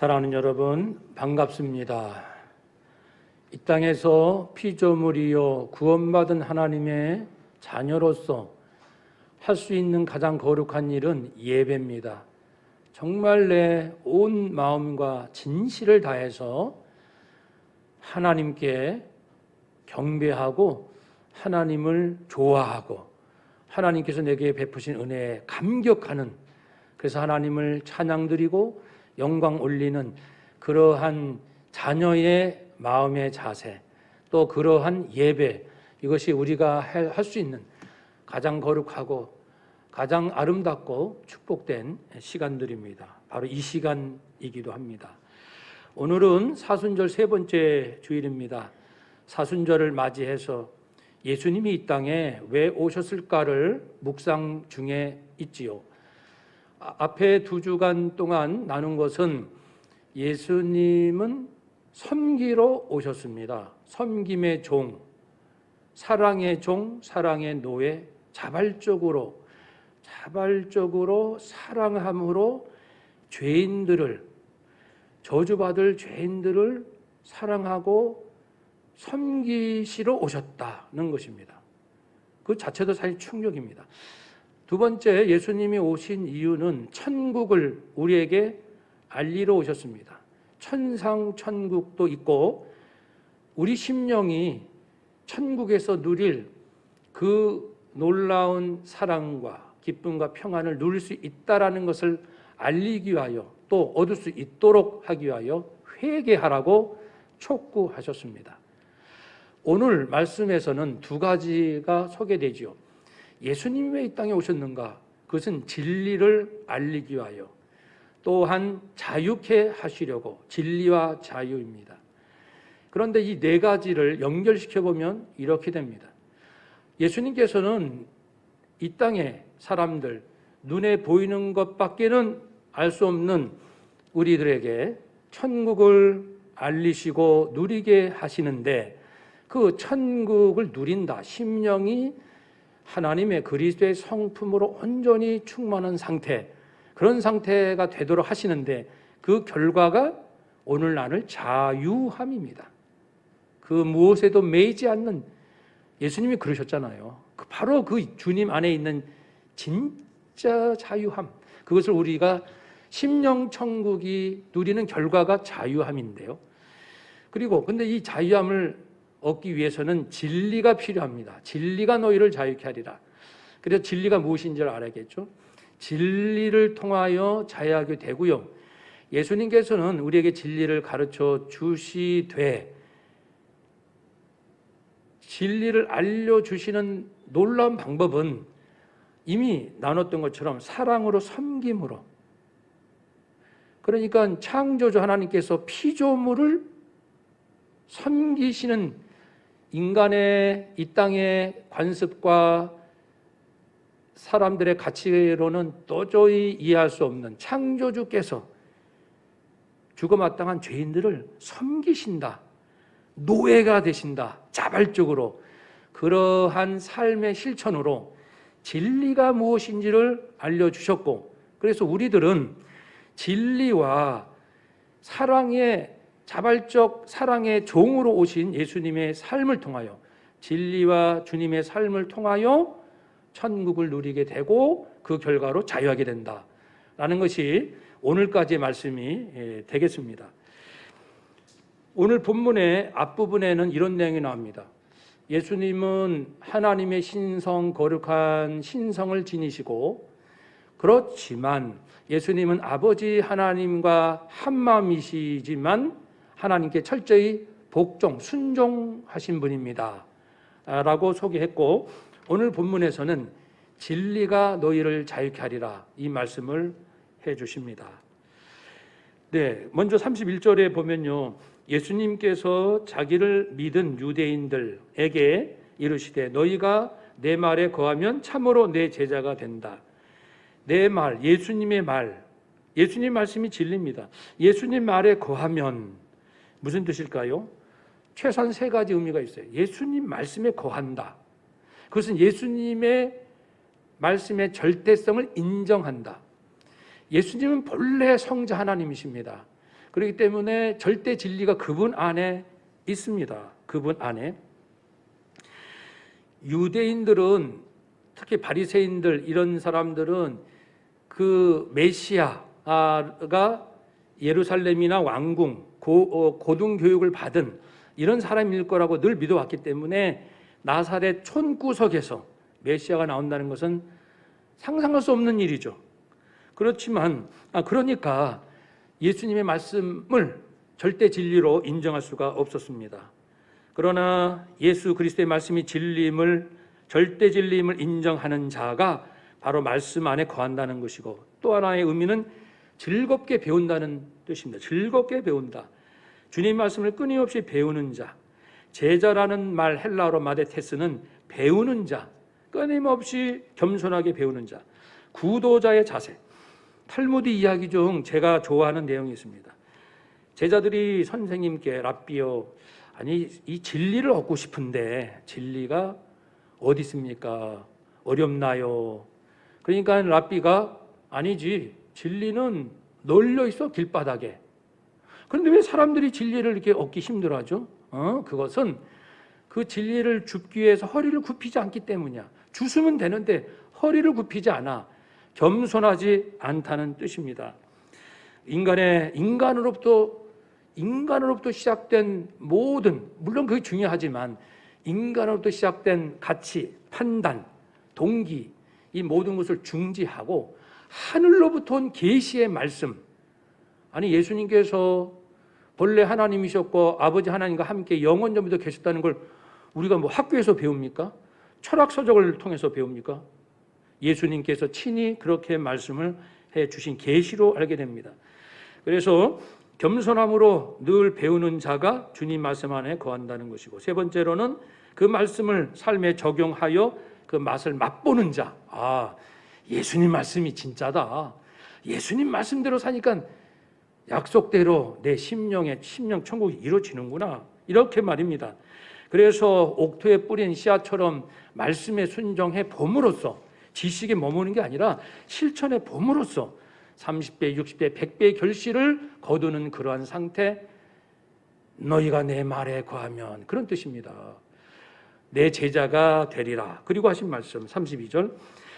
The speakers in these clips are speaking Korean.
사랑하는 여러분, 반갑습니다. 이 땅에서 피조물이요 구원받은 하나님의 자녀로서 할 수 있는 가장 거룩한 일은 예배입니다. 정말 내 온 마음과 진실을 다해서 하나님께 경배하고 하나님을 좋아하고 하나님께서 내게 베푸신 은혜에 감격하는, 그래서 하나님을 찬양드리고 영광 올리는 그러한 자녀의 마음의 자세, 또 그러한 예배, 이것이 우리가 할 수 있는 가장 거룩하고 가장 아름답고 축복된 시간들입니다. 바로 이 시간이기도 합니다. 오늘은 사순절 세 번째 주일입니다. 사순절을 맞이해서 예수님이 이 땅에 왜 오셨을까를 묵상 중에 있지요. 앞에 2주간 동안 나눈 것은 예수님은 섬기러 오셨습니다. 섬김의 종, 사랑의 종, 사랑의 노예, 자발적으로 사랑함으로 죄인들을, 저주받을 죄인들을 사랑하고 섬기시러 오셨다는 것입니다. 그 자체도 사실 충격입니다. 두 번째, 예수님이 오신 이유는 천국을 우리에게 알리러 오셨습니다. 천상천국도 있고 우리 심령이 천국에서 누릴 그 놀라운 사랑과 기쁨과 평안을 누릴 수 있다라는 것을 알리기 위하여, 또 얻을 수 있도록 하기 위하여 회개하라고 촉구하셨습니다. 오늘 말씀에서는 2가지가 소개되지요. 예수님이 왜 이 땅에 오셨는가? 그것은 진리를 알리기 위하여, 또한 자유케 하시려고, 진리와 자유입니다. 그런데 이 4가지를 연결시켜보면 이렇게 됩니다. 예수님께서는 이 땅의 사람들, 눈에 보이는 것밖에는 알 수 없는 우리들에게 천국을 알리시고 누리게 하시는데, 그 천국을 누린다, 심령이 하나님의 그리스도의 성품으로 온전히 충만한 상태, 그런 상태가 되도록 하시는데, 그 결과가 오늘날 자유함입니다. 그 무엇에도 매이지 않는, 예수님이 그러셨잖아요. 바로 그 주님 안에 있는 진짜 자유함, 그것을 우리가 심령천국이 누리는 결과가 자유함인데요. 그리고 근데 이 자유함을 얻기 위해서는 진리가 필요합니다. 진리가 너희를 자유케 하리라. 그래서 진리가 무엇인지를 알아야겠죠. 진리를 통하여 자유하게 되고요. 예수님께서는 우리에게 진리를 가르쳐 주시되, 진리를 알려주시는 놀라운 방법은 이미 나눴던 것처럼 사랑으로, 섬김으로. 그러니까 창조주 하나님께서 피조물을 섬기시는 인간의 이 땅의 관습과 사람들의 가치로는 도저히 이해할 수 없는 창조주께서 죽어마땅한 죄인들을 섬기신다, 노예가 되신다, 자발적으로. 그러한 삶의 실천으로 진리가 무엇인지를 알려주셨고, 그래서 우리들은 진리와 사랑의, 자발적 사랑의 종으로 오신 예수님의 삶을 통하여, 진리와 주님의 삶을 통하여 천국을 누리게 되고 그 결과로 자유하게 된다라는 것이 오늘까지의 말씀이 되겠습니다. 오늘 본문의 앞부분에는 이런 내용이 나옵니다. 예수님은 하나님의 신성, 거룩한 신성을 지니시고, 그렇지만 예수님은 아버지 하나님과 한마음이시지만 하나님께 철저히 복종, 순종하신 분입니다 라고 소개했고, 오늘 본문에서는 진리가 너희를 자유케 하리라, 이 말씀을 해 주십니다. 네, 먼저 31절에 보면요, 예수님께서 자기를 믿은 유대인들에게 이르시되 너희가 내 말에 거하면 참으로 내 제자가 된다. 내 말, 예수님의 말, 예수님 말씀이 진리입니다. 예수님 말에 거하면 무슨 뜻일까요? 최소한 3가지 의미가 있어요. 예수님 말씀에 거한다, 그것은 예수님의 말씀의 절대성을 인정한다. 예수님은 본래 성자 하나님이십니다. 그렇기 때문에 절대 진리가 그분 안에 있습니다. 그분 안에. 유대인들은, 특히 바리새인들 이런 사람들은 그 메시아가 예루살렘이나 왕궁, 고등교육을 받은 이런 사람일 거라고 늘 믿어왔기 때문에 나사렛 촌구석에서 메시아가 나온다는 것은 상상할 수 없는 일이죠. 그렇지만 그러니까 예수님의 말씀을 절대 진리로 인정할 수가 없었습니다. 그러나 예수 그리스도의 말씀이 진리임을, 절대 진리임을 인정하는 자가 바로 말씀 안에 거한다는 것이고, 또 하나의 의미는 즐겁게 배운다는 뜻입니다. 즐겁게 배운다. 주님 말씀을 끊임없이 배우는 자. 제자라는 말 헬라어로 마데테스는 배우는 자, 끊임없이 겸손하게 배우는 자, 구도자의 자세. 탈무드 이야기 중 제가 좋아하는 내용이 있습니다. 제자들이 선생님께 랍비요, 아니 이 진리를 얻고 싶은데 진리가 어디 있습니까? 어렵나요? 그러니까 랍비가 아니지, 진리는 널려 있어 길바닥에. 그런데 왜 사람들이 진리를 이렇게 얻기 힘들어하죠? 그것은 그 진리를 줍기 위해서 허리를 굽히지 않기 때문이야. 주스면 되는데 허리를 굽히지 않아. 겸손하지 않다는 뜻입니다. 인간으로부터 시작된 모든, 물론 그게 중요하지만 인간으로부터 시작된 가치, 판단, 동기, 이 모든 것을 중지하고 하늘로부터 온 계시의 말씀. 아니 예수님께서 본래 하나님이셨고 아버지 하나님과 함께 영원전부터 계셨다는 걸 우리가 뭐 학교에서 배웁니까? 철학서적을 통해서 배웁니까? 예수님께서 친히 그렇게 말씀을 해주신 계시로 알게 됩니다. 그래서 겸손함으로 늘 배우는 자가 주님 말씀 안에 거한다는 것이고, 세 번째로는 그 말씀을 삶에 적용하여 그 맛을 맛보는 자. 예수님 말씀이 진짜다. 예수님 말씀대로 사니까 약속대로 내 심령 천국이 이루어지는구나. 이렇게 말입니다. 그래서 옥토에 뿌린 씨앗처럼 말씀에 순종해 봄으로써, 지식에 머무는 게 아니라 실천에 봄으로써 30배, 60배, 100배의 결실을 거두는 그러한 상태, 너희가 내 말에 거하면, 그런 뜻입니다. 내 제자가 되리라. 그리고 하신 말씀 32절,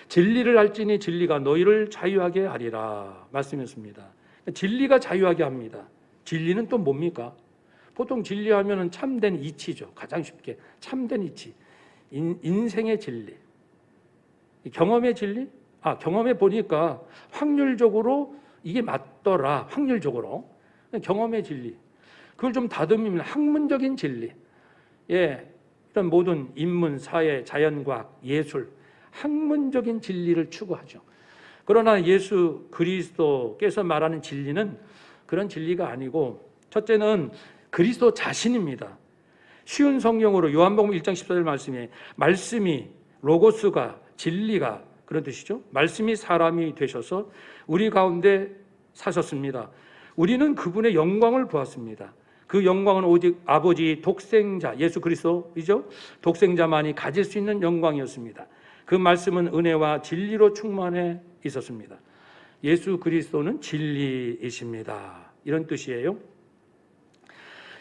진리를 알지니 진리가 너희를 자유하게 하리라 말씀이었습니다. 진리가 자유하게 합니다. 진리는 또 뭡니까? 보통 진리하면 참된 이치죠. 가장 쉽게 참된 이치, 인생의 진리, 경험의 진리. 경험해 보니까 확률적으로 이게 맞더라. 확률적으로 경험의 진리, 그걸 좀 다듬으면 학문적인 진리. 이런 모든 인문, 사회, 자연과학, 예술, 학문적인 진리를 추구하죠. 그러나 예수 그리스도께서 말하는 진리는 그런 진리가 아니고, 첫째는 그리스도 자신입니다. 쉬운 성경으로 요한복음 1장 14절 말씀에 말씀이, 로고스가, 진리가, 그런 뜻이죠. 말씀이 사람이 되셔서 우리 가운데 사셨습니다. 우리는 그분의 영광을 보았습니다. 그 영광은 오직 아버지 독생자 예수 그리스도이죠. 독생자만이 가질 수 있는 영광이었습니다. 그 말씀은 은혜와 진리로 충만해 있었습니다. 예수 그리스도는 진리이십니다. 이런 뜻이에요.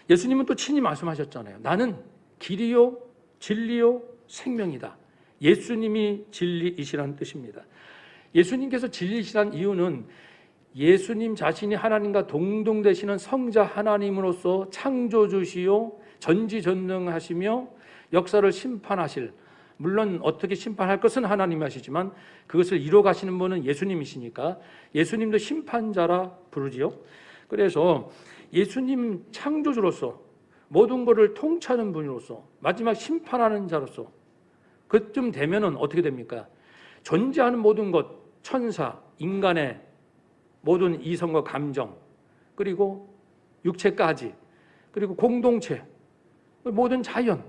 예수님은 또 친히 말씀하셨잖아요. 나는 길이요 진리요 생명이다. 예수님이 진리이시라는 뜻입니다. 예수님께서 진리이시라는 이유는 예수님 자신이 하나님과 동등되시는 성자 하나님으로서 창조주시요 전지전능하시며 역사를 심판하실, 물론 어떻게 심판할 것은 하나님이 하시지만 그것을 이뤄 가시는 분은 예수님이시니까 예수님도 심판자라 부르지요. 그래서 예수님 창조주로서 모든 것을 통치하는 분으로서 마지막 심판하는 자로서 그쯤 되면은 어떻게 됩니까? 존재하는 모든 것, 천사, 인간의 모든 이성과 감정, 그리고 육체까지, 그리고 공동체, 모든 자연,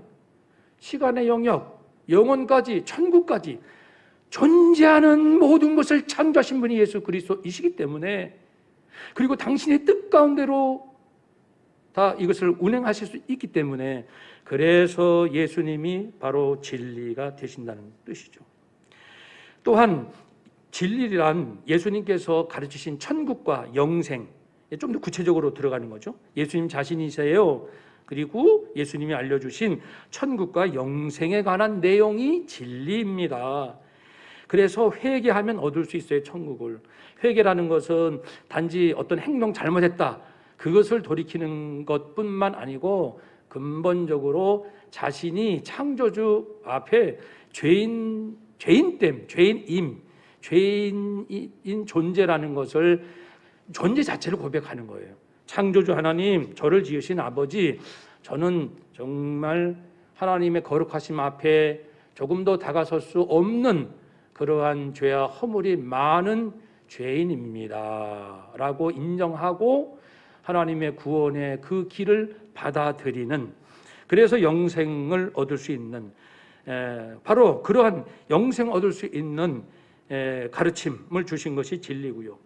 시간의 영역, 영혼까지, 천국까지 존재하는 모든 것을 창조하신 분이 예수 그리스도이시기 때문에, 그리고 당신의 뜻 가운데로 다 이것을 운행하실 수 있기 때문에, 그래서 예수님이 바로 진리가 되신다는 뜻이죠. 또한 진리란 예수님께서 가르치신 천국과 영생, 좀 더 구체적으로 들어가는 거죠. 예수님 자신이세요. 그리고 예수님이 알려주신 천국과 영생에 관한 내용이 진리입니다. 그래서 회개하면 얻을 수 있어요, 천국을. 회개라는 것은 단지 어떤 행동 잘못했다, 그것을 돌이키는 것뿐만 아니고 근본적으로 자신이 창조주 앞에 죄인인 존재라는 것을, 존재 자체를 고백하는 거예요. 창조주 하나님, 저를 지으신 아버지, 저는 정말 하나님의 거룩하심 앞에 조금 더 다가설 수 없는 그러한 죄와 허물이 많은 죄인입니다 라고 인정하고 하나님의 구원의 그 길을 받아들이는, 그래서 영생을 얻을 수 있는, 바로 그러한 영생 얻을 수 있는 가르침을 주신 것이 진리고요.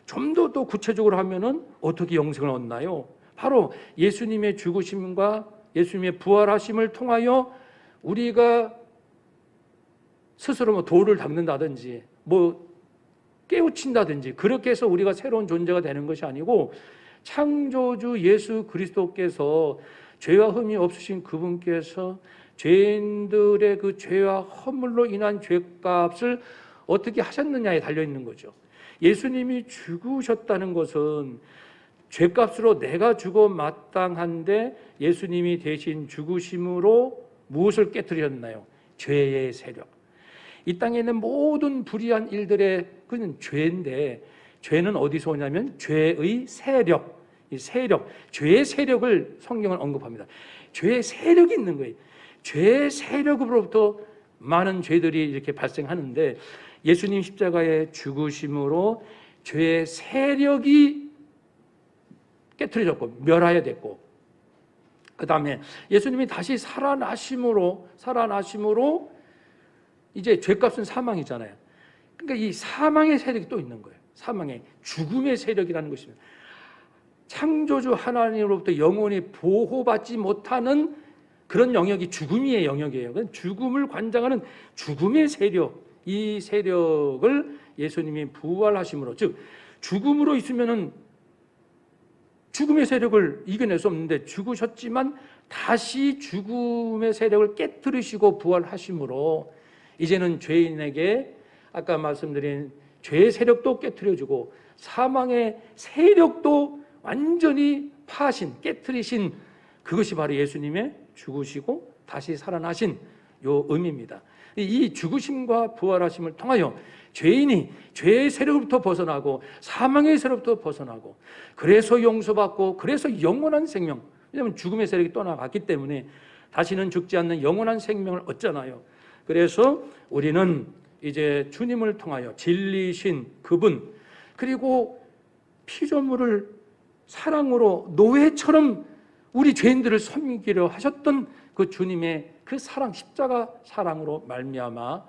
좀 더 구체적으로 하면은 어떻게 영생을 얻나요? 바로 예수님의 죽으심과 예수님의 부활하심을 통하여 우리가 스스로 돌을 닦는다든지 깨우친다든지 그렇게 해서 우리가 새로운 존재가 되는 것이 아니고, 창조주 예수 그리스도께서 죄와 흠이 없으신 그분께서 죄인들의 그 죄와 허물로 인한 죄값을 어떻게 하셨느냐에 달려있는 거죠. 예수님이 죽으셨다는 것은 죄값으로 내가 죽어 마땅한데 예수님이 대신 죽으심으로 무엇을 깨뜨렸나요? 죄의 세력. 이 땅에 있는 모든 불의한 일들의 그는 죄인데, 죄는 어디서 오냐면 죄의 세력, 이 세력, 죄의 세력을 성경은 언급합니다. 죄의 세력이 있는 거예요. 죄의 세력으로부터 많은 죄들이 이렇게 발생하는데, 예수님 십자가의 죽으심으로 죄의 세력이 깨트려졌고 멸하여 됐고, 그 다음에 예수님이 다시 살아나심으로 이제 죄값은 사망이잖아요. 그러니까 이 사망의 세력이 또 있는 거예요. 사망의, 죽음의 세력이라는 것입니다. 창조주 하나님으로부터 영원히 보호받지 못하는 그런 영역이 죽음의 영역이에요. 죽음을 관장하는 죽음의 세력, 이 세력을 예수님이 부활하심으로, 즉 죽음으로 있으면은 죽음의 세력을 이겨낼 수 없는데, 죽으셨지만 다시 죽음의 세력을 깨뜨리시고 부활하심으로 이제는 죄인에게 아까 말씀드린 죄의 세력도 깨뜨려주고 사망의 세력도 완전히 파하신, 깨뜨리신, 그것이 바로 예수님의 죽으시고 다시 살아나신 요 의미입니다. 이 죽으심과 부활하심을 통하여 죄인이 죄의 세력부터 벗어나고 사망의 세력부터 벗어나고, 그래서 용서받고, 그래서 영원한 생명, 왜냐하면 죽음의 세력이 떠나갔기 때문에 다시는 죽지 않는 영원한 생명을 얻잖아요. 그래서 우리는 이제 주님을 통하여 진리신 그분, 그리고 피조물을 사랑으로 노예처럼 우리 죄인들을 섬기려 하셨던 그 주님의 그 사랑, 십자가 사랑으로 말미암아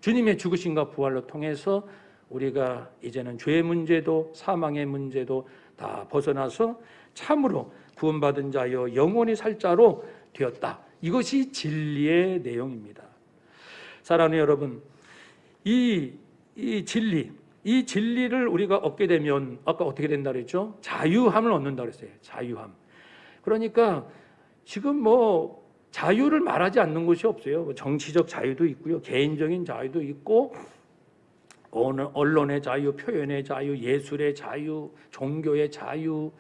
주님의 죽으심과 부활로 통해서 우리가 이제는 죄의 문제도 사망의 문제도 다 벗어나서 참으로 구원받은 자여 영원히 살 자로 되었다. 이것이 진리의 내용입니다. 사랑하는 여러분, 이 진리를 우리가 얻게 되면 아까 어떻게 된다 그랬죠? 자유함을 얻는다 그랬어요. 자유함. 그러니까 지금 자유를 말하지 않는 것이 없어요. 정치적 자유도 있고요, 개인적인 자유도 있고, 언론의 자유, 표현의 자유, 예술의 자유, 종교의 자유.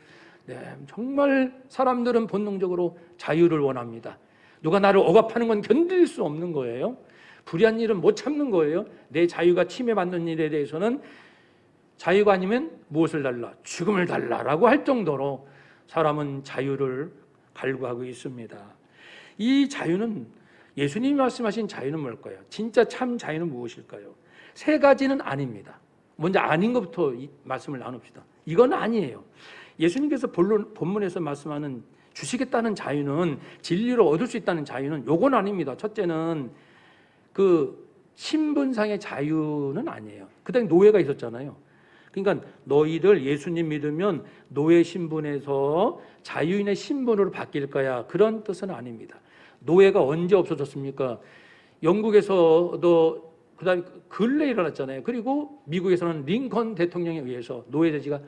네, 정말 사람들은 본능적으로 자유를 원합니다. 누가 나를 억압하는 건 견딜 수 없는 거예요. 불의한 일은 못 참는 거예요. 내 자유가 침해받는 일에 대해서는 자유가 아니면 무엇을 달라? 죽음을 달라라고 할 정도로 사람은 자유를 갈구하고 있습니다. 이 자유는, 예수님이 말씀하신 자유는 뭘까요? 진짜 참 자유는 무엇일까요? 세 가지는 아닙니다. 먼저 아닌 것부터 말씀을 나눕시다. 이건 아니에요. 예수님께서 본문에서 말씀하는 주시겠다는 자유는, 진리로 얻을 수 있다는 자유는 요건 아닙니다. 첫째는 그 신분상의 자유는 아니에요. 그다음에 노예가 있었잖아요. 그러니까 너희들 예수님 믿으면 노예 신분에서 자유인의 신분으로 바뀔 거야, 그런 뜻은 아닙니다. 노예가 언제 없어졌습니까? 영국에서도 그다음에 근래에 일어났잖아요. 그리고 미국에서는 링컨 대통령에 의해서 노예 제지가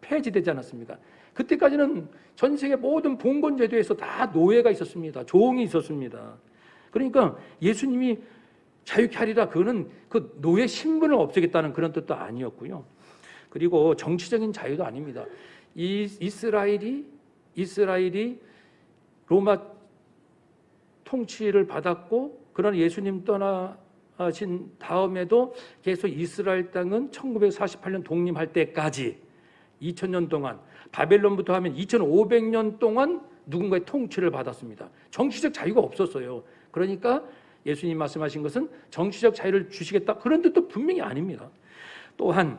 폐지되지 않았습니까? 그때까지는 전 세계 모든 봉건 제도에서 다 노예가 있었습니다. 종이 있었습니다. 그러니까 예수님이 자유케 하리라, 그거는 그 노예 신분을 없애겠다는 그런 뜻도 아니었고요. 그리고 정치적인 자유도 아닙니다. 이스라엘이 로마 통치를 받았고, 그러나 예수님 떠나신 다음에도 계속 이스라엘 땅은 1948년 독립할 때까지 2000년 동안, 바벨론부터 하면 2500년 동안 누군가의 통치를 받았습니다. 정치적 자유가 없었어요. 그러니까 예수님 말씀하신 것은 정치적 자유를 주시겠다, 그런 뜻도 분명히 아닙니다. 또한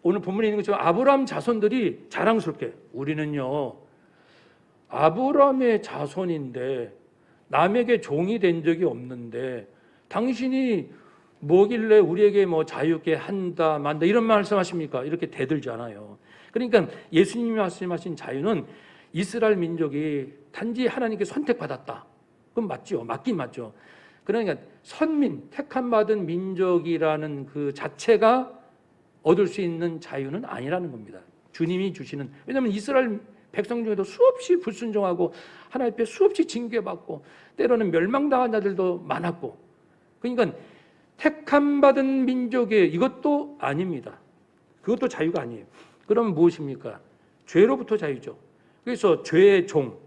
오늘 본문에 있는 것처럼 아브라함 자손들이 자랑스럽게, 우리는요 아브라함의 자손인데 남에게 종이 된 적이 없는데 당신이 뭐길래 우리에게 뭐 자유케 한다 만다 이런 말씀하십니까? 이렇게 대들잖아요. 그러니까 예수님이 말씀하신 자유는 이스라엘 민족이 단지 하나님께 선택받았다, 그건 맞죠. 맞긴 맞죠. 그러니까 선민, 택함받은 민족이라는 그 자체가 얻을 수 있는 자유는 아니라는 겁니다. 주님이 주시는, 왜냐하면 이스라엘 백성 중에도 수없이 불순종하고 하나님 앞에 수없이 징계받고 때로는 멸망당한 자들도 많았고, 그러니까 택함받은 민족의 이것도 아닙니다. 그것도 자유가 아니에요. 그러면 무엇입니까? 죄로부터 자유죠. 그래서 죄의 종,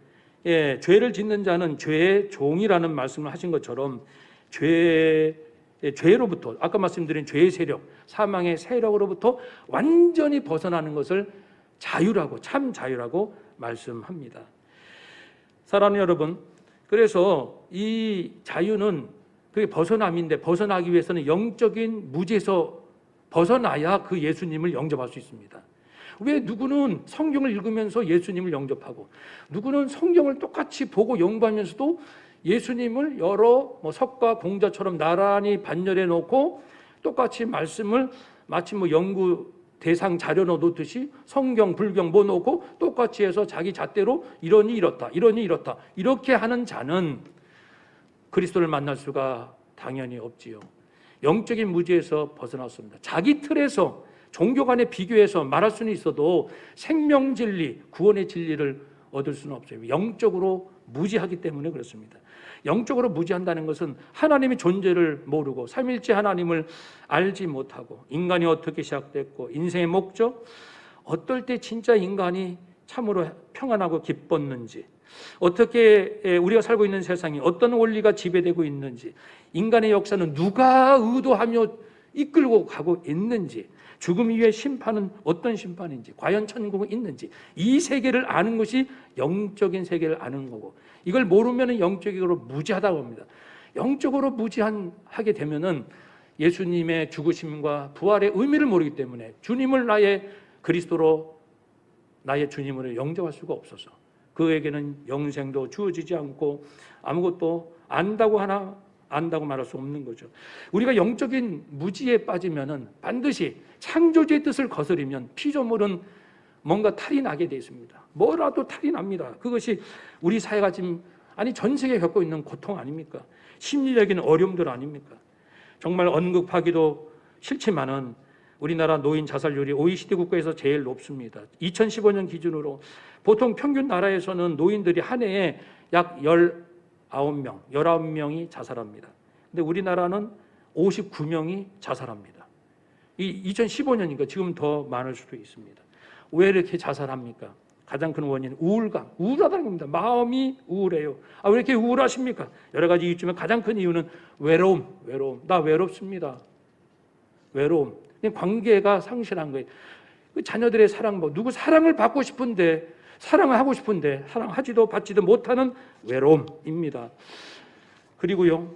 죄를 짓는 자는 죄의 종이라는 말씀을 하신 것처럼 죄로부터, 아까 말씀드린 죄의 세력, 사망의 세력으로부터 완전히 벗어나는 것을 자유라고, 참 자유라고 말씀합니다. 사랑하는 여러분, 그래서 이 자유는 그게 벗어남인데, 벗어나기 위해서는 영적인 무지에서 벗어나야 그 예수님을 영접할 수 있습니다. 왜 누구는 성경을 읽으면서 예수님을 영접하고, 누구는 성경을 똑같이 보고 연구하면서도 예수님을 여러 석과 공자처럼 나란히 반열해 놓고 똑같이 말씀을 마치 연구 대상 자료 놓듯이 성경, 불경 뭐 놓고 똑같이 해서 자기 잣대로 이러니 이렇다, 이러니 이렇다, 이렇게 하는 자는 그리스도를 만날 수가 당연히 없지요. 영적인 무지에서 벗어났습니다. 자기 틀에서 종교 간의 비교해서 말할 수는 있어도 생명 진리, 구원의 진리를 얻을 수는 없어요. 영적으로 무지하기 때문에 그렇습니다. 영적으로 무지한다는 것은 하나님의 존재를 모르고 삼일째 하나님을 알지 못하고, 인간이 어떻게 시작됐고 인생의 목적, 어떨 때 진짜 인간이 참으로 평안하고 기뻤는지, 어떻게 우리가 살고 있는 세상이 어떤 원리가 지배되고 있는지, 인간의 역사는 누가 의도하며 이끌고 가고 있는지, 죽음 이후의 심판은 어떤 심판인지, 과연 천국은 있는지, 이 세계를 아는 것이 영적인 세계를 아는 거고, 이걸 모르면 영적으로 무지하다고 합니다. 영적으로 무지하게 되면은 예수님의 죽으심과 부활의 의미를 모르기 때문에 주님을 나의 그리스도로, 나의 주님으로 영접할 수가 없어서 그에게는 영생도 주어지지 않고 아무것도 안다고 말할 수 없는 거죠. 우리가 영적인 무지에 빠지면은 반드시 창조주의 뜻을 거스르면 피조물은 뭔가 탈이 나게 되어 있습니다. 뭐라도 탈이 납니다. 그것이 우리 사회가 지금, 아니 전 세계에 겪고 있는 고통 아닙니까? 심리적인 어려움들 아닙니까? 정말 언급하기도 싫지만은 우리나라 노인 자살률이 OECD 국가에서 제일 높습니다. 2015년 기준으로 보통 평균 나라에서는 노인들이 한 해에 약 19명이 자살합니다. 근데 우리나라는 59명이 자살합니다. 이 2015년이니까 지금 더 많을 수도 있습니다. 왜 이렇게 자살합니까? 가장 큰 원인은 우울하다는 겁니다. 마음이 우울해요. 왜 이렇게 우울하십니까? 여러 가지 이유 중에 가장 큰 이유는 외로움. 나 외롭습니다. 외로움. 관계가 상실한 거예요. 자녀들의 사랑, 누구 사랑을 받고 싶은데, 사랑을 하고 싶은데 사랑하지도 받지도 못하는 외로움입니다. 그리고요,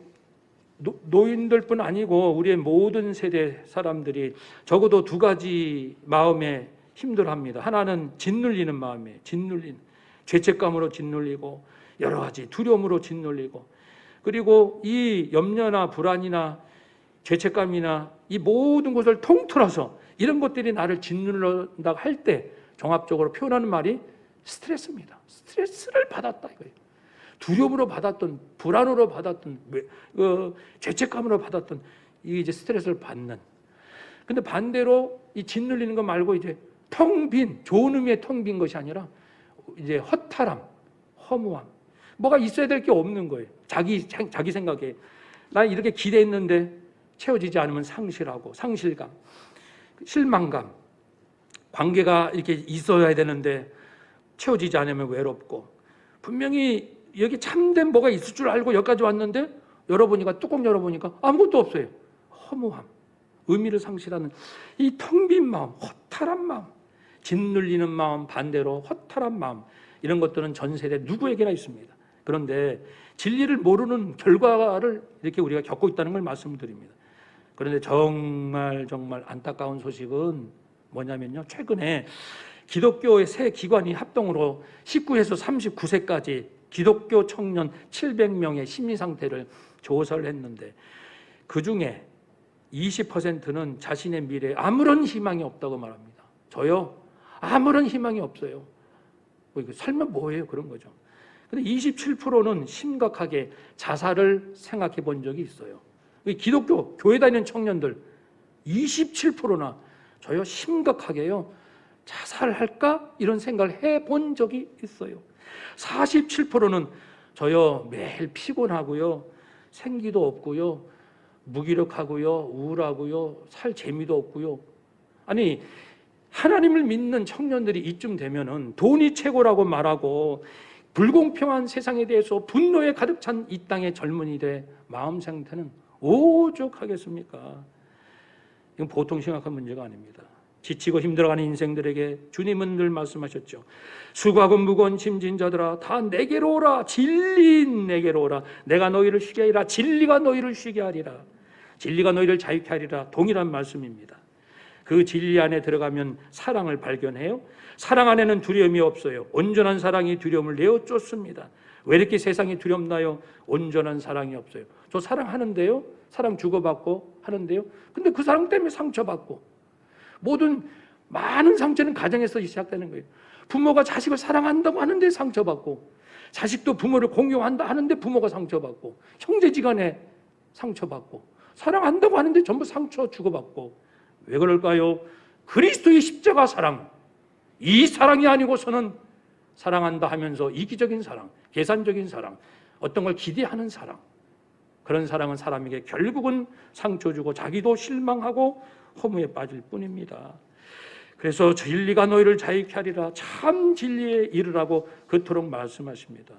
노인들뿐 아니고 우리의 모든 세대 사람들이 적어도 두 가지 마음에 힘들어합니다. 하나는 짓눌리는 마음에 죄책감으로 짓눌리고, 여러 가지 두려움으로 짓눌리고, 그리고 이 염려나 불안이나 죄책감이나 이 모든 것을 통틀어서 이런 것들이 나를 짓누른다고 할 때 종합적으로 표현하는 말이 스트레스입니다. 스트레스를 받았다 이거예요. 두려움으로 받았던, 불안으로 받았던, 죄책감으로 받았던 이제 스트레스를 받는. 근데 반대로 이 짓눌리는 거 말고 이제 텅 빈, 좋은 의미의 텅 빈 것이 아니라 이제 허탈함, 허무함. 뭐가 있어야 될 게 없는 거예요. 자기 생각에. 나 이렇게 기대했는데 채워지지 않으면 상실하고, 상실감, 실망감, 관계가 이렇게 있어야 되는데 채워지지 않으면 외롭고, 분명히 여기 참된 뭐가 있을 줄 알고 여기까지 왔는데 열어보니까, 뚜껑 열어보니까 아무것도 없어요. 허무함, 의미를 상실하는 이 텅 빈 마음, 허탈한 마음, 짓눌리는 마음, 반대로 허탈한 마음, 이런 것들은 전 세대 누구에게나 있습니다. 그런데 진리를 모르는 결과를 이렇게 우리가 겪고 있다는 걸 말씀드립니다. 그런데 정말 안타까운 소식은 뭐냐면요, 최근에 기독교의 새 기관이 합동으로 19에서 39세까지 기독교 청년 700명의 심리 상태를 조사를 했는데, 그 중에 20%는 자신의 미래에 아무런 희망이 없다고 말합니다. 저요? 아무런 희망이 없어요. 살면 뭐예요? 그런 거죠. 근데 27%는 심각하게 자살을 생각해 본 적이 있어요. 기독교 교회 다니는 청년들 27%나 저요 심각하게요 자살할까? 이런 생각을 해본 적이 있어요. 47%는 저요 매일 피곤하고요, 생기도 없고요, 무기력하고요, 우울하고요, 살 재미도 없고요. 아니, 하나님을 믿는 청년들이 이쯤 되면은 돈이 최고라고 말하고 불공평한 세상에 대해서 분노에 가득 찬 이 땅의 젊은이들의 마음 상태는 오죽하겠습니까? 이건 보통 심각한 문제가 아닙니다. 지치고 힘들어가는 인생들에게 주님은 늘 말씀하셨죠. 수고하고 무거운 짐진 자들아 다 내게로 오라. 진리인 내게로 오라. 내가 너희를 쉬게 하리라. 진리가 너희를 쉬게 하리라. 진리가 너희를 자유케 하리라. 동일한 말씀입니다. 그 진리 안에 들어가면 사랑을 발견해요. 사랑 안에는 두려움이 없어요. 온전한 사랑이 두려움을 내어 쫓습니다. 왜 이렇게 세상이 두렵나요? 온전한 사랑이 없어요. 저 사랑하는데요, 사랑 주고받고 하는데요, 근데 그 사랑 때문에 상처받고, 많은 상처는 가정에서 시작되는 거예요. 부모가 자식을 사랑한다고 하는데 상처받고, 자식도 부모를 공경한다 하는데 부모가 상처받고, 형제지간에 상처받고, 사랑한다고 하는데 전부 상처 주고받고. 왜 그럴까요? 그리스도의 십자가 사랑, 이 사랑이 아니고서는 사랑한다 하면서 이기적인 사랑, 계산적인 사랑, 어떤 걸 기대하는 사랑, 그런 사랑은 사람에게 결국은 상처 주고 자기도 실망하고 허무에 빠질 뿐입니다. 그래서 진리가 너희를 자유케 하리라. 참 진리에 이르라고 그토록 말씀하십니다.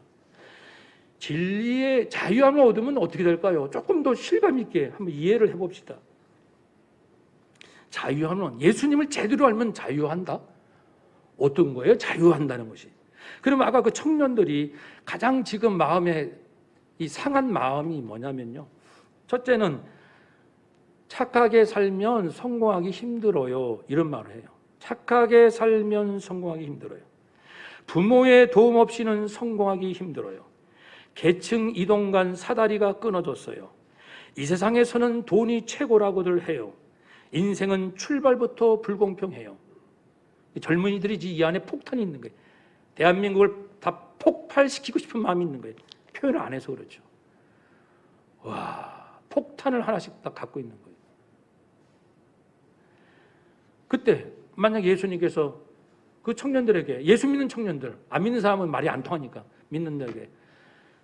진리의 자유함을 얻으면 어떻게 될까요? 조금 더 실감 있게 한번 이해를 해봅시다. 자유함은 예수님을 제대로 알면 자유한다? 어떤 거예요? 자유한다는 것이. 그럼 아까 그 청년들이 가장 지금 마음에 이 상한 마음이 뭐냐면요, 첫째는 착하게 살면 성공하기 힘들어요, 이런 말을 해요. 착하게 살면 성공하기 힘들어요. 부모의 도움 없이는 성공하기 힘들어요. 계층 이동 간 사다리가 끊어졌어요. 이 세상에서는 돈이 최고라고들 해요. 인생은 출발부터 불공평해요. 젊은이들이 이 안에 폭탄이 있는 거예요. 대한민국을 다 폭발시키고 싶은 마음이 있는 거예요. 표현을 안 해서 그렇죠. 와, 폭탄을 하나씩 다 갖고 있는 거예요. 그때 만약 예수님께서 그 청년들에게, 예수 믿는 청년들, 안 믿는 사람은 말이 안 통하니까 믿는 자에게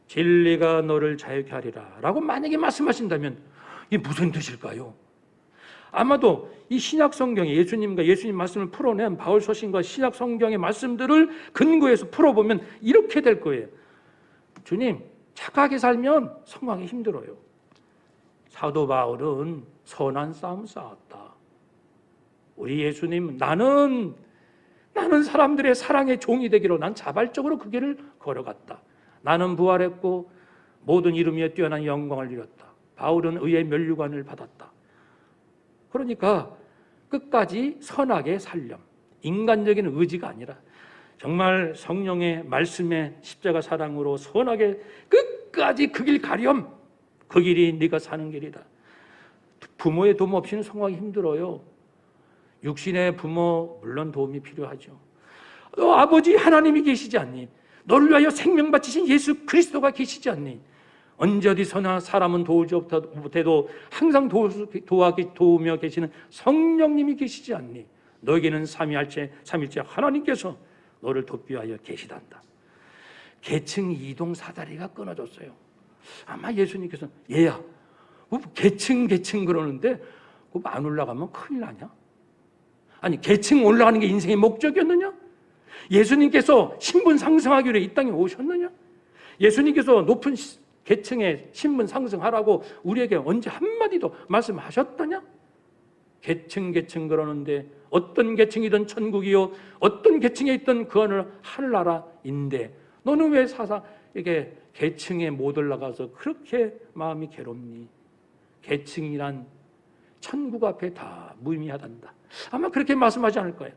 진리가 너를 자유케 하리라 라고 만약에 말씀하신다면 이게 무슨 뜻일까요? 아마도 이 신약 성경에 예수님과 예수님 말씀을 풀어낸 바울 서신과 신약 성경의 말씀들을 근거해서 풀어보면 이렇게 될 거예요. 주님, 착하게 살면 성공하기 힘들어요. 사도 바울은 선한 싸움 싸웠다. 우리 예수님, 나는 사람들의 사랑의 종이 되기로 난 자발적으로 그 길을 걸어갔다. 나는 부활했고 모든 이름 위에 뛰어난 영광을 이뤘다. 바울은 의의 면류관을 받았다. 그러니까 끝까지 선하게 살렴. 인간적인 의지가 아니라 정말 성령의 말씀의 십자가 사랑으로 선하게 끝까지 그 길 가렴. 그 길이 네가 사는 길이다. 부모의 도움 없이는 성공하기 힘들어요. 육신의 부모 물론 도움이 필요하죠. 아버지 하나님이 계시지 않니? 너를 위하여 생명 바치신 예수 그리스도가 계시지 않니? 언제 어디서나 사람은 도우지 못해도 항상 도우며 계시는 성령님이 계시지 않니? 너에게는 삼일째 하나님께서 너를 돕기 위하여 계시단다. 계층 이동 사다리가 끊어졌어요. 아마 예수님께서 얘야 뭐 계층 그러는데 안 올라가면 큰일 나냐? 아니 계층 올라가는 게 인생의 목적이었느냐? 예수님께서 신분 상승하기 위해 이 땅에 오셨느냐? 예수님께서 높은 계층의 신분 상승하라고 우리에게 언제 한마디도 말씀하셨더냐? 계층 그러는데 어떤 계층이든 천국이요 어떤 계층에 있든 그 어느 하늘나라인데 너는 왜 이게 계층에 못 올라가서 그렇게 마음이 괴롭니? 계층이란 천국 앞에 다 무의미하단다. 아마 그렇게 말씀하지 않을 거예요.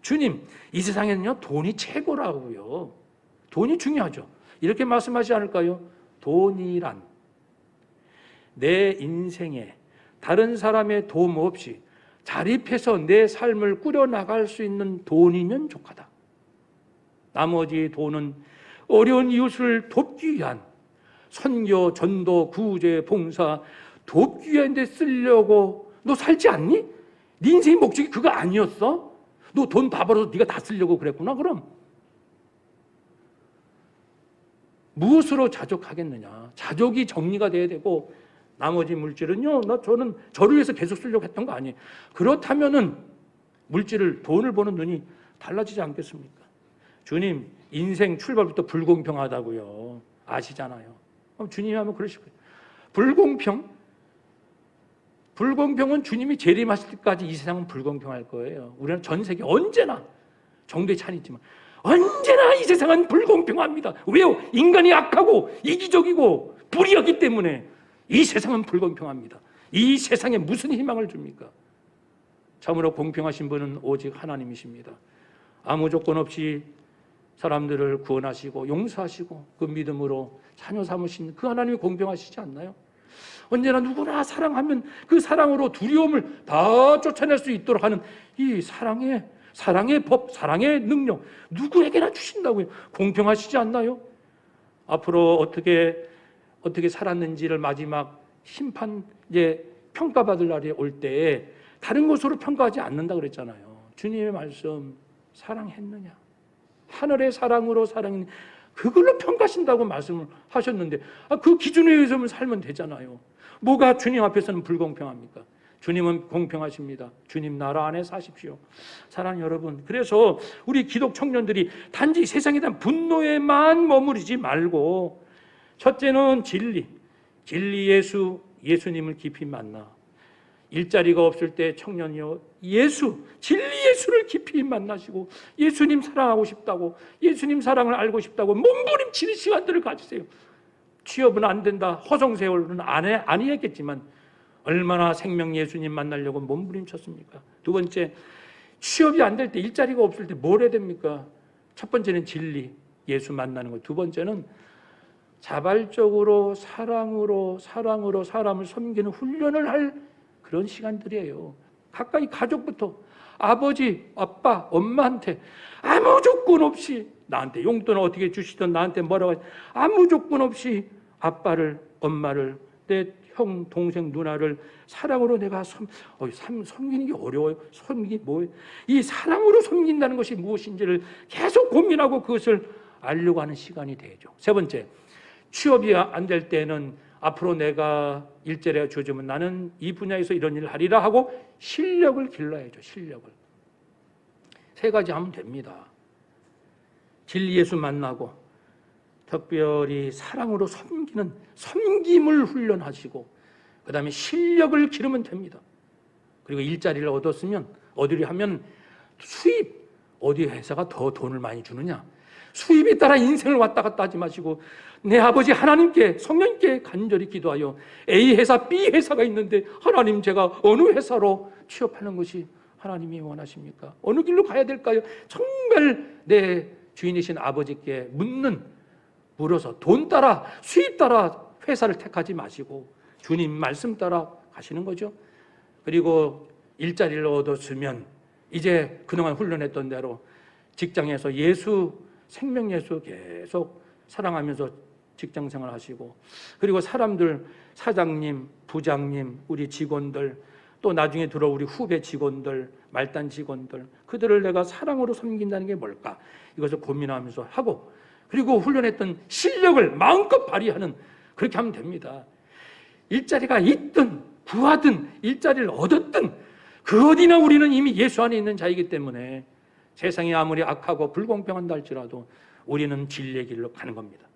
주님, 이 세상에는요 돈이 최고라고요. 돈이 중요하죠. 이렇게 말씀하지 않을까요? 돈이란 내 인생에 다른 사람의 도움 없이 자립해서 내 삶을 꾸려나갈 수 있는 돈이면 족하다. 나머지 돈은 어려운 이웃을 돕기 위한 선교, 전도, 구제, 봉사 돕기 위한 데 쓰려고 너 살지 않니? 네 인생의 목적이 그거 아니었어? 너 돈 다 벌어서 네가 다 쓰려고 그랬구나 그럼? 무엇으로 자족하겠느냐? 자족이 정리가 돼야 되고 나머지 물질은요, 저는 저를 위해서 계속 쓰려고 했던 거 아니에요. 그렇다면은 돈을 보는 눈이 달라지지 않겠습니까? 주님, 인생 출발부터 불공평하다고요. 아시잖아요. 그럼 주님이 하면 그러실 거예요. 불공평은 주님이 재림하실 때까지 이 세상은 불공평할 거예요. 우리는 전 세계 언제나 정도의 차이는 있지만 언제나 이 세상은 불공평합니다. 왜요? 인간이 악하고 이기적이고 불의하기 때문에 이 세상은 불공평합니다. 이 세상에 무슨 희망을 줍니까? 참으로 공평하신 분은 오직 하나님이십니다. 아무 조건 없이 사람들을 구원하시고 용서하시고 그 믿음으로 자녀 삼으신 그 하나님이 공평하시지 않나요? 언제나 누구나 사랑하면 그 사랑으로 두려움을 다 쫓아낼 수 있도록 하는 이 사랑의 법, 사랑의 능력 누구에게나 주신다고요. 공평하시지 않나요? 앞으로 어떻게 살았는지를 마지막 심판 평가받을 날이 올 때 다른 것으로 평가하지 않는다 그랬잖아요. 주님의 말씀 사랑했느냐? 하늘의 사랑으로 사랑했느냐? 그걸로 평가하신다고 말씀을 하셨는데 그 기준에 의해서 살면 되잖아요. 뭐가 주님 앞에서는 불공평합니까? 주님은 공평하십니다. 주님 나라 안에 사십시오. 사랑하는 여러분, 그래서 우리 기독 청년들이 단지 세상에 대한 분노에만 머무르지 말고 첫째는 진리 예수님을 깊이 만나 일자리가 없을 때 청년이요 진리 예수를 깊이 만나시고 예수님 사랑하고 싶다고 예수님 사랑을 알고 싶다고 몸부림치는 시간들을 가지세요. 취업은 안 된다, 허송세월은 아니었겠지만 얼마나 생명 예수님 만나려고 몸부림쳤습니까? 두 번째, 취업이 안 될 때 일자리가 없을 때 뭘 해야 됩니까? 첫 번째는 진리 예수 만나는 것, 두 번째는 자발적으로 사랑으로 사람을 섬기는 훈련을 할 그런 시간들이에요. 가까이 가족부터 아버지, 아빠, 엄마한테 아무 조건 없이 나한테 용돈을 어떻게 주시든 나한테 뭐라고 하지 아무 조건 없이 아빠를, 엄마를, 내 형, 동생, 누나를 사랑으로 내가 섬기는 게 어려워요. 섬기기 뭐예요? 이 사랑으로 섬긴다는 것이 무엇인지를 계속 고민하고 그것을 알려고 하는 시간이 되죠. 세 번째, 취업이 안 될 때는 앞으로 내가 일자리가 주어지면 나는 이 분야에서 이런 일을 하리라 하고 실력을 길러야죠. 실력을. 세 가지 하면 됩니다. 진리 예수 만나고 특별히 사랑으로 섬김을 훈련하시고 그 다음에 실력을 기르면 됩니다. 그리고 일자리를 얻었으면 어디를 하면 수입, 어디 회사가 더 돈을 많이 주느냐 수입에 따라 인생을 왔다 갔다 하지 마시고 내 아버지 하나님께 성령님께 간절히 기도하여 A 회사, B 회사가 있는데 하나님 제가 어느 회사로 취업하는 것이 하나님이 원하십니까? 어느 길로 가야 될까요? 정말 내 주인이신 아버지께 물어서 돈 따라 수입 따라 회사를 택하지 마시고 주님 말씀 따라 가시는 거죠. 그리고 일자리를 얻었으면 이제 그동안 훈련했던 대로 직장에서 생명 예수 계속 사랑하면서 직장생활 하시고 그리고 사람들, 사장님, 부장님, 우리 직원들 또 나중에 들어올 우리 후배 직원들, 말단 직원들, 그들을 내가 사랑으로 섬긴다는 게 뭘까? 이것을 고민하면서 하고, 그리고 훈련했던 실력을 마음껏 발휘하는, 그렇게 하면 됩니다. 일자리가 있든 구하든 일자리를 얻었든 그 어디나 우리는 이미 예수 안에 있는 자이기 때문에 세상이 아무리 악하고 불공평한다 할지라도 우리는 진리의 길로 가는 겁니다.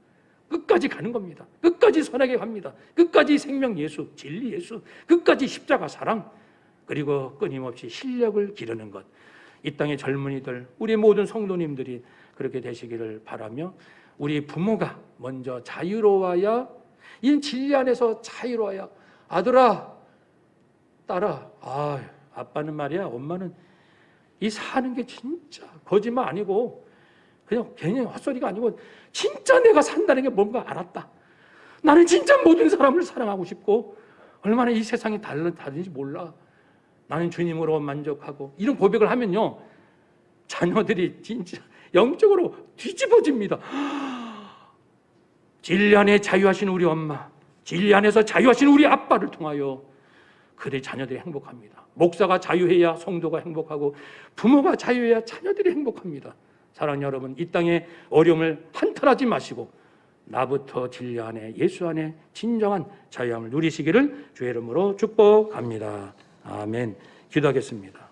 끝까지 가는 겁니다. 끝까지 선하게 갑니다. 끝까지 생명 예수, 진리 예수, 끝까지 십자가 사랑, 그리고 끊임없이 실력을 기르는 것. 이 땅의 젊은이들, 우리 모든 성도님들이 그렇게 되시기를 바라며, 우리 부모가 먼저 자유로워야, 이 진리 안에서 자유로워야, 아들아, 딸아, 아빠는 말이야, 엄마는 이 사는 게 진짜 거짓말 아니고 그냥 괜히 헛소리가 아니고 진짜 내가 산다는 게 뭔가 알았다. 나는 진짜 모든 사람을 사랑하고 싶고 얼마나 이 세상이 다른지 몰라. 나는 주님으로 만족하고, 이런 고백을 하면요, 자녀들이 진짜 영적으로 뒤집어집니다. 진리 안에 자유하신 우리 엄마, 진리 안에서 자유하신 우리 아빠를 통하여 그들의 자녀들이 행복합니다. 목사가 자유해야 성도가 행복하고, 부모가 자유해야 자녀들이 행복합니다. 사랑하는 여러분, 이 땅의 어려움을 한탄하지 마시고 나부터 진리 안에, 예수 안에 진정한 자유함을 누리시기를 주의 이름으로 축복합니다. 아멘. 기도하겠습니다.